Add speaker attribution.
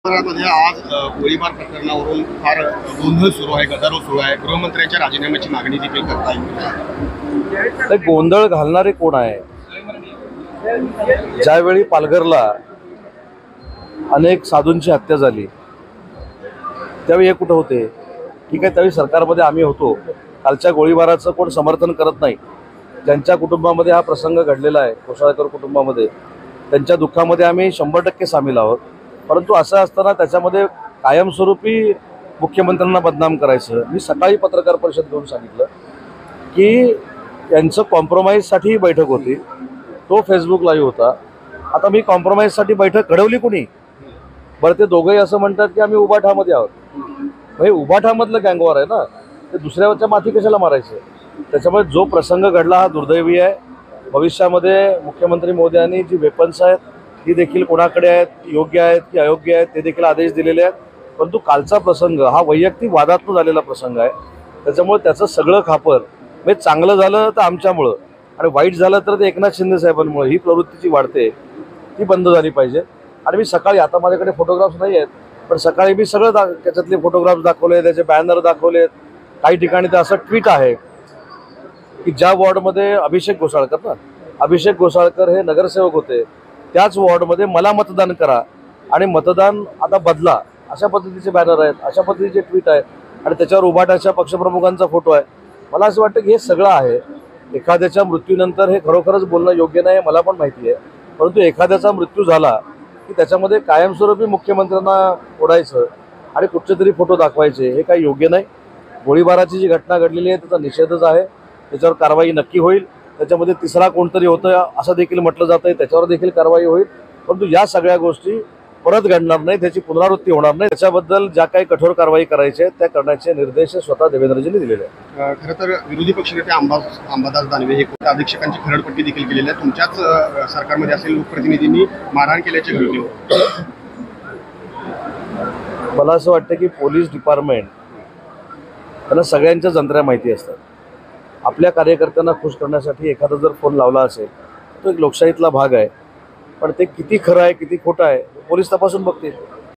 Speaker 1: मध्ये आज गोळीबार प्रकरणावरून फार गोंधळ सुरू आहे, गदारोळ सुरू आहे. गृहमंत्र्यांच्या राजीनाम्याची मागणी देखील करता येईल.
Speaker 2: ते गोंधळ घालणारे कोण आहे? ज्यावेळी पालघरला अनेक साधूंची हत्या झाली त्यावेळी हे कुठं होते? ठीक आहे, त्यावेळी सरकारमध्ये आम्ही होतो. कालच्या गोळीबाराचं कोण समर्थन करत नाही. ज्यांच्या कुटुंबामध्ये हा प्रसंग घडलेला आहे, कोसळकर कुटुंबामध्ये, त्यांच्या दुःखामध्ये आम्ही 100% सामील आहोत. परंतु असं असताना त्याच्यामध्ये कायमस्वरूपी मुख्यमंत्र्यांना बदनाम करायचं. मी सकाळी पत्रकार परिषद घेऊन सांगितलं की यांचं कॉम्प्रोमाइजसाठी ही बैठक होती, तो फेसबुक लाईव्ह होता. आता मी कॉम्प्रोमाइजसाठी बैठक घडवली कुणी? बरं, ते दोघंही असं म्हणतात की आम्ही उबाठामध्ये आहोत. म्हणजे उबाठामधलं गँगवॉर आहे ना, ते दुसऱ्यावरच्या माथी कशाला मारायचं? त्याच्यामुळे जो प्रसंग घडला हा दुर्दैवी आहे. भविष्यामध्ये मुख्यमंत्री मोदयांनी जी वेपन्स आहेत ती देखील कोणाकडे आहेत, योग्य आहेत की अयोग्य आहेत, ते देखील आदेश दिलेले आहेत. परंतु कालचा प्रसंग हा वैयक्तिक वादातून झालेला प्रसंग आहे. त्याच्यामुळे त्याचं सगळं खापर, म्हणजे चांगलं झालं तर आमच्यामुळं आणि वाईट झालं तर ते एकनाथ शिंदे साहेबांमुळे ही प्रवृत्ती जी वाढते ती बंद झाली पाहिजे. आणि मी सकाळी, आता माझ्याकडे फोटोग्राफ्स नाही आहेत, पण सकाळी मी सगळं त्याच्यातले फोटोग्राफ्स दाखवले, त्याचे बॅनर दाखवलेत. काही ठिकाणी तर असं ट्विट आहे की ज्या वॉर्डमध्ये अभिषेक घोसाळकर हे नगरसेवक होते त्याच वॉर्डमध्ये मला मतदान करा आणि मतदान आता बदला, अशा पद्धतीचे बॅनर आहेत, अशा पद्धतीचे ट्विट आहेत आणि त्याच्यावर उभाटाच्या पक्षप्रमुखांचा फोटो आहे. मला असं वाटतं की हे सगळं आहे. एखाद्याच्या मृत्यूनंतर हे खरोखरच बोलणं योग्य नाही, मला पण माहिती आहे. परंतु एखाद्याचा मृत्यू झाला की त्याच्यामध्ये कायमस्वरूपी मुख्यमंत्र्यांना ओढायचं आणि कुठचे तरी फोटो दाखवायचे, हे काही योग्य नाही. गोळीबाराची जी घटना घडलेली आहे त्याचा निषेधच आहे. त्याच्यावर कारवाई नक्की होईल. त्याच्यामध्ये तिसरा कोणतरी होतं असं देखील म्हटलं जातं आहे, त्याच्यावर देखील कारवाई होईल. परंतु या सगळ्या गोष्टी परत घडणार नाही, त्याची पुनरावृत्ती होणार नाही. त्याच्याबद्दल ज्या काही कठोर कारवाई करायची आहे त्या करण्याचे निर्देश स्वतः देवेंद्रजींनी दिलेले आहेत.
Speaker 1: खरं तर विरोधी पक्षनेते अंबादास दानवे हे कोणत्या अधीक्षकांची खरडपट्टी देखील केलेली आहे. तुमच्याच सरकारमध्ये असेल लोकप्रतिनिधींनी मारहाण केल्याचे घडले.
Speaker 2: मला असं वाटतं की पोलीस डिपार्टमेंट त्यांना सगळ्यांच्या जंत्र्या माहिती असतात. आपल्या कार्यकर्त्यांना खुश करण्यासाठी एखादा जर फोन लावला असेल तो एक लोकशाहीतला भाग आहे. पण ते किती खरं आहे किती खोटं आहे पोलीस तपासून बघतील.